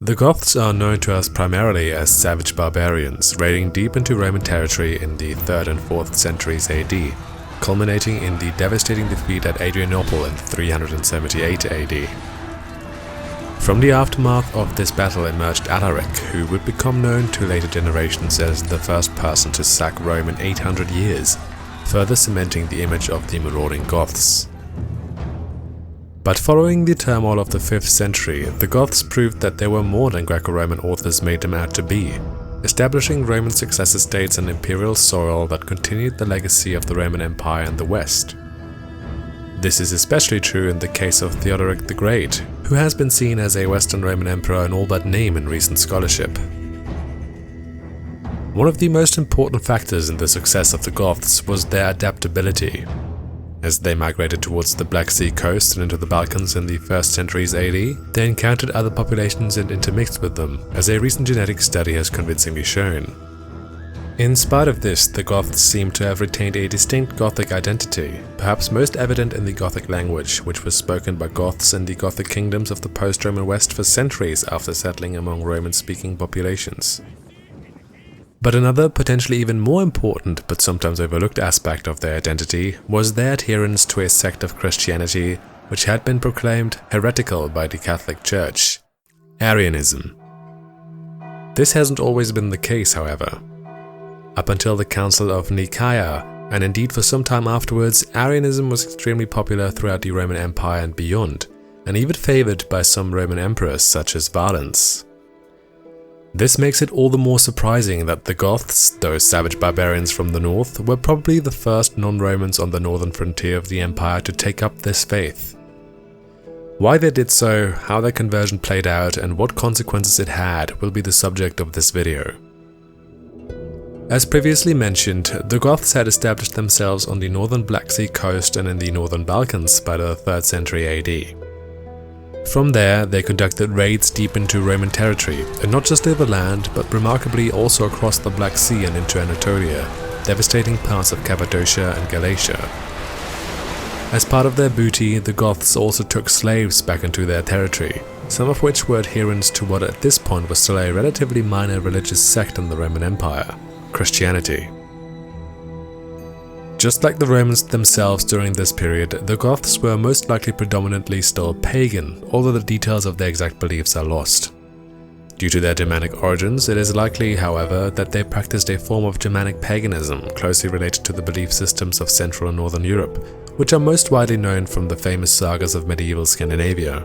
The Goths are known to us primarily as savage barbarians, raiding deep into Roman territory in the 3rd and 4th centuries AD, culminating in the devastating defeat at Adrianople in 378 AD. From the aftermath of this battle emerged Alaric, who would become known to later generations as the first person to sack Rome in 800 years, further cementing the image of the marauding Goths. But following the turmoil of the 5th century, the Goths proved that they were more than Greco-Roman authors made them out to be, establishing Roman successor states on imperial soil that continued the legacy of the Roman Empire in the West. This is especially true in the case of Theodoric the Great, who has been seen as a Western Roman emperor in all but name in recent scholarship. One of the most important factors in the success of the Goths was their adaptability. As they migrated towards the Black Sea coast and into the Balkans in the 1st centuries AD, they encountered other populations and intermixed with them, as a recent genetic study has convincingly shown. In spite of this, the Goths seem to have retained a distinct Gothic identity, perhaps most evident in the Gothic language, which was spoken by Goths in the Gothic kingdoms of the post-Roman West for centuries after settling among Roman-speaking populations. But another, potentially even more important but sometimes overlooked aspect of their identity was their adherence to a sect of Christianity which had been proclaimed heretical by the Catholic Church: Arianism. This hasn't always been the case, however. Up until the Council of Nicaea, and indeed for some time afterwards, Arianism was extremely popular throughout the Roman Empire and beyond, and even favoured by some Roman emperors such as Valens. This makes it all the more surprising that the Goths, those savage barbarians from the north, were probably the first non-Romans on the northern frontier of the empire to take up this faith. Why they did so, how their conversion played out, and what consequences it had will be the subject of this video. As previously mentioned, the Goths had established themselves on the northern Black Sea coast and in the northern Balkans by the 3rd century AD. From there, they conducted raids deep into Roman territory, and not just over land, but remarkably also across the Black Sea and into Anatolia, devastating parts of Cappadocia and Galatia. As part of their booty, the Goths also took slaves back into their territory, some of which were adherents to what at this point was still a relatively minor religious sect in the Roman Empire: Christianity. Just like the Romans themselves during this period, the Goths were most likely predominantly still pagan, although the details of their exact beliefs are lost. Due to their Germanic origins, it is likely, however, that they practiced a form of Germanic paganism closely related to the belief systems of Central and Northern Europe, which are most widely known from the famous sagas of medieval Scandinavia.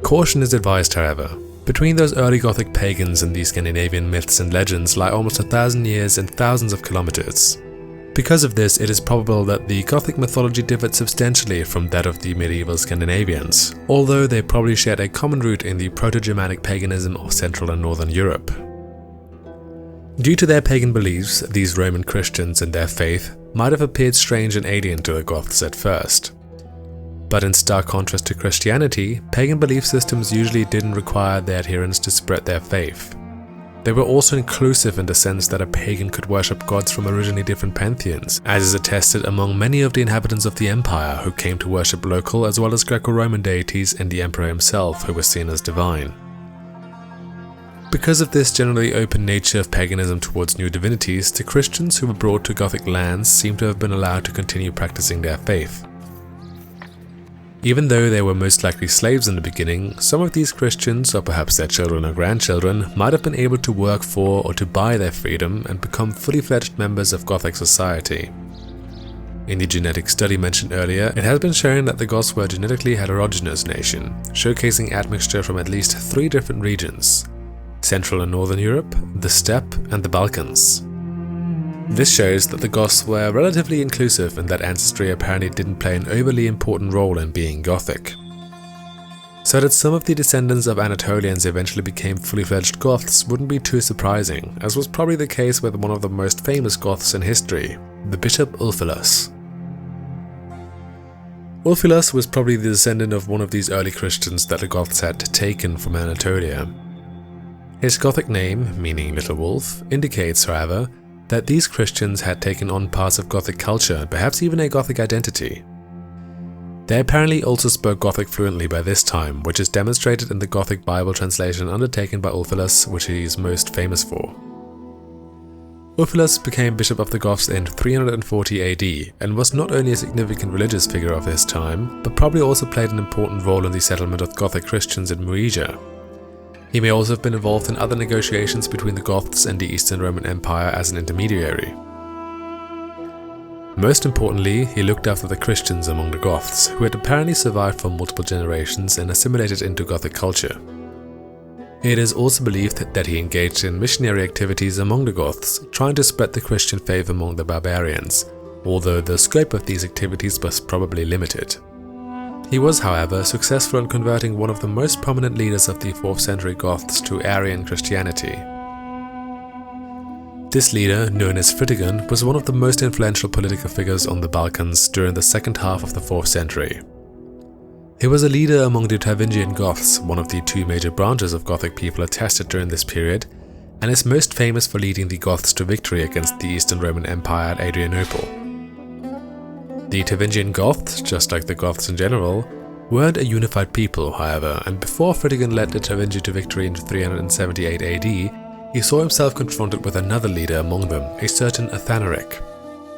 Caution is advised, however. Between those early Gothic pagans and these Scandinavian myths and legends lie almost 1,000 years and thousands of kilometers. Because of this, it is probable that the Gothic mythology differed substantially from that of the medieval Scandinavians, although they probably shared a common root in the Proto-Germanic paganism of Central and Northern Europe. Due to their pagan beliefs, these Roman Christians and their faith might have appeared strange and alien to the Goths at first. But in stark contrast to Christianity, pagan belief systems usually didn't require their adherents to spread their faith. They were also inclusive in the sense that a pagan could worship gods from originally different pantheons, as is attested among many of the inhabitants of the empire who came to worship local as well as Greco-Roman deities and the emperor himself, who was seen as divine. Because of this generally open nature of paganism towards new divinities, the Christians who were brought to Gothic lands seem to have been allowed to continue practicing their faith. Even though they were most likely slaves in the beginning, some of these Christians, or perhaps their children or grandchildren, might have been able to work for or to buy their freedom and become fully fledged members of Gothic society. In the genetic study mentioned earlier, it has been shown that the Goths were a genetically heterogeneous nation, showcasing admixture from at least 3 different regions: Central and Northern Europe, the Steppe, and the Balkans. This shows that the Goths were relatively inclusive and that ancestry apparently didn't play an overly important role in being Gothic. So that some of the descendants of Anatolians eventually became fully fledged Goths wouldn't be too surprising, as was probably the case with one of the most famous Goths in history, the Bishop Ulfilas. Ulfilas was probably the descendant of one of these early Christians that the Goths had taken from Anatolia. His Gothic name, meaning Little Wolf, indicates, however, that these Christians had taken on parts of Gothic culture and perhaps even a Gothic identity. They apparently also spoke Gothic fluently by this time, which is demonstrated in the Gothic Bible translation undertaken by Ulfilas, which he is most famous for. Ulfilas became Bishop of the Goths in 340 AD and was not only a significant religious figure of his time, but probably also played an important role in the settlement of Gothic Christians in Moesia. He may also have been involved in other negotiations between the Goths and the Eastern Roman Empire as an intermediary. Most importantly, he looked after the Christians among the Goths, who had apparently survived for multiple generations and assimilated into Gothic culture. It is also believed that he engaged in missionary activities among the Goths, trying to spread the Christian faith among the Barbarians, although the scope of these activities was probably limited. He was, however, successful in converting one of the most prominent leaders of the 4th century Goths to Arian Christianity. This leader, known as Fritigern, was one of the most influential political figures on the Balkans during the second half of the 4th century. He was a leader among the Tervingian Goths, one of the two major branches of Gothic people attested during this period, and is most famous for leading the Goths to victory against the Eastern Roman Empire at Adrianople. The Tervingian Goths, just like the Goths in general, weren't a unified people, however, and before Fritigern led the Tervingi to victory in 378 AD, he saw himself confronted with another leader among them, a certain Athanaric.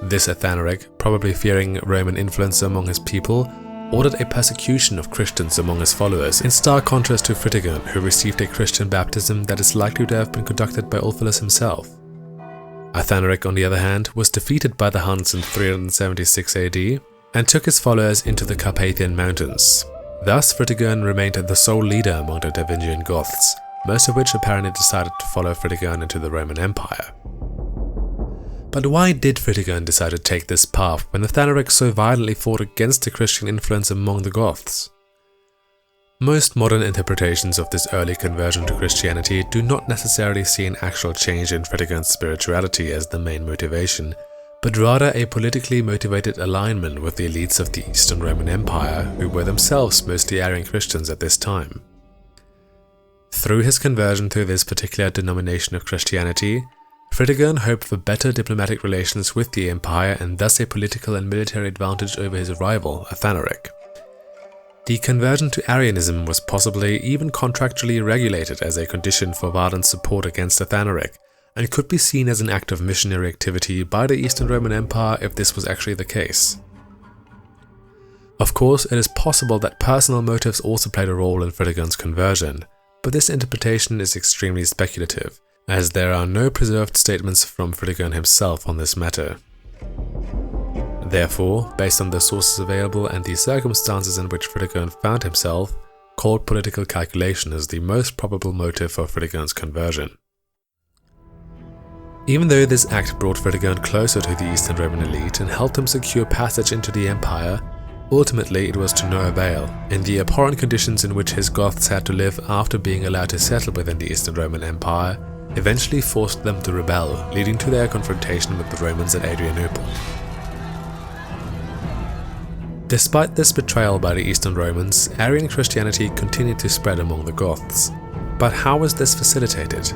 This Athanaric, probably fearing Roman influence among his people, ordered a persecution of Christians among his followers, in stark contrast to Fritigern, who received a Christian baptism that is likely to have been conducted by Ulfilas himself. Athanaric, on the other hand, was defeated by the Huns in 376 AD and took his followers into the Carpathian Mountains. Thus, Fritigern remained the sole leader among the Tervingian Goths, most of which apparently decided to follow Fritigern into the Roman Empire. But why did Fritigern decide to take this path when Athanaric so violently fought against the Christian influence among the Goths? Most modern interpretations of this early conversion to Christianity do not necessarily see an actual change in Fritigern's spirituality as the main motivation, but rather a politically motivated alignment with the elites of the Eastern Roman Empire, who were themselves mostly Arian Christians at this time. Through his conversion to this particular denomination of Christianity, Fritigern hoped for better diplomatic relations with the empire and thus a political and military advantage over his rival, Athanaric. The conversion to Arianism was possibly even contractually regulated as a condition for Vardon's support against Athanaric, and could be seen as an act of missionary activity by the Eastern Roman Empire if this was actually the case. Of course, it is possible that personal motives also played a role in Fritigern's conversion, but this interpretation is extremely speculative, as there are no preserved statements from Fritigern himself on this matter. Therefore, based on the sources available and the circumstances in which Fritigern found himself, cold political calculation is the most probable motive for Fritigern's conversion. Even though this act brought Fritigern closer to the Eastern Roman elite and helped him secure passage into the empire, ultimately it was to no avail, in the abhorrent conditions in which his Goths had to live after being allowed to settle within the Eastern Roman Empire eventually forced them to rebel, leading to their confrontation with the Romans at Adrianople. Despite this betrayal by the Eastern Romans, Arian Christianity continued to spread among the Goths. But how was this facilitated?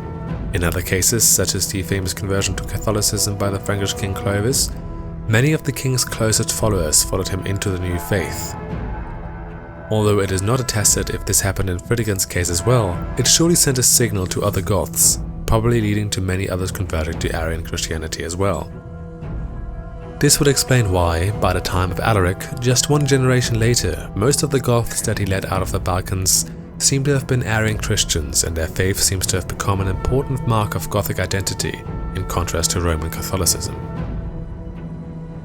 In other cases, such as the famous conversion to Catholicism by the Frankish king Clovis, many of the king's closest followers followed him into the new faith. Although it is not attested if this happened in Fritigern's case as well, it surely sent a signal to other Goths, probably leading to many others converting to Arian Christianity as well. This would explain why, by the time of Alaric, just one generation later, most of the Goths that he led out of the Balkans seem to have been Arian Christians, and their faith seems to have become an important mark of Gothic identity, in contrast to Roman Catholicism.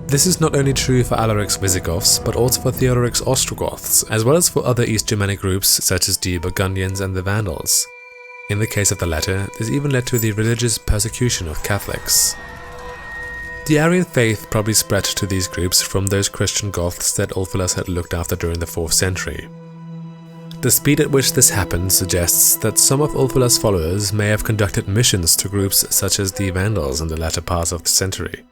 This is not only true for Alaric's Visigoths, but also for Theodoric's Ostrogoths, as well as for other East Germanic groups such as the Burgundians and the Vandals. In the case of the latter, this even led to the religious persecution of Catholics. The Arian faith probably spread to these groups from those Christian Goths that Ulfilas had looked after during the 4th century. The speed at which this happened suggests that some of Ulfilas' followers may have conducted missions to groups such as the Vandals in the latter part of the century.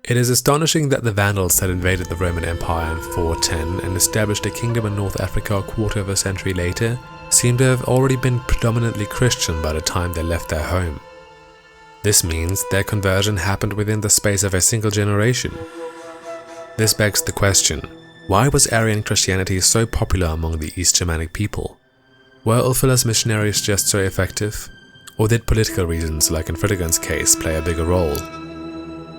It is astonishing that the Vandals had invaded the Roman Empire in 410 and established a kingdom in North Africa a quarter of a century later seem to have already been predominantly Christian by the time they left their home. This means their conversion happened within the space of a single generation. This begs the question, Why was Arian Christianity so popular among the East Germanic people? Were Ulfilas missionaries just so effective? Or did political reasons, like in Fritigern's case, play a bigger role?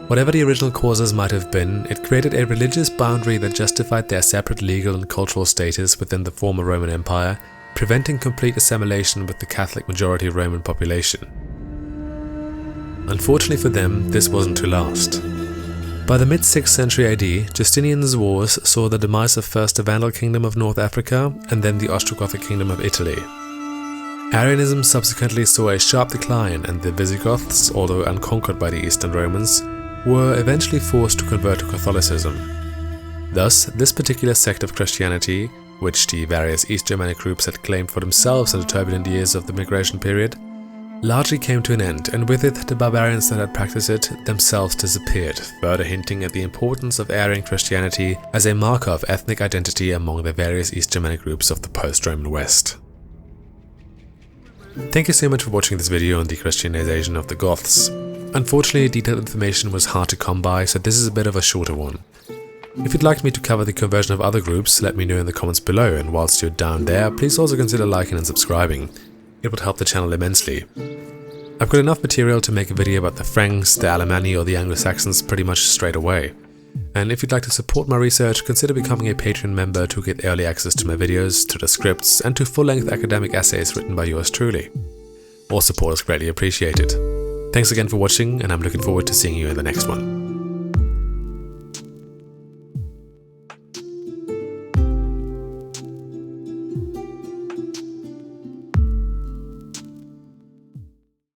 Whatever the original causes might have been, it created a religious boundary that justified their separate legal and cultural status within the former Roman Empire, preventing complete assimilation with the Catholic majority Roman population. Unfortunately for them, this wasn't to last. By the mid-6th century AD, Justinian's wars saw the demise of first the Vandal Kingdom of North Africa and then the Ostrogothic Kingdom of Italy. Arianism subsequently saw a sharp decline, and the Visigoths, although unconquered by the Eastern Romans, were eventually forced to convert to Catholicism. Thus, this particular sect of Christianity, which the various East Germanic groups had claimed for themselves in the turbulent years of the migration period, largely came to an end, and with it the barbarians that had practiced it themselves disappeared, further hinting at the importance of Arian Christianity as a marker of ethnic identity among the various East Germanic groups of the post-Roman West. Thank you so much for watching this video on the Christianization of the Goths. Unfortunately, detailed information was hard to come by, so this is a bit of a shorter one. If you'd like me to cover the conversion of other groups, let me know in the comments below, and whilst you're down there, please also consider liking and subscribing. It would help the channel immensely. I've got enough material to make a video about the Franks, the Alemanni or the Anglo-Saxons pretty much straight away. And if you'd like to support my research, consider becoming a Patreon member to get early access to my videos, to the scripts, and to full-length academic essays written by yours truly. All support is greatly appreciated. Thanks again for watching, and I'm looking forward to seeing you in the next one.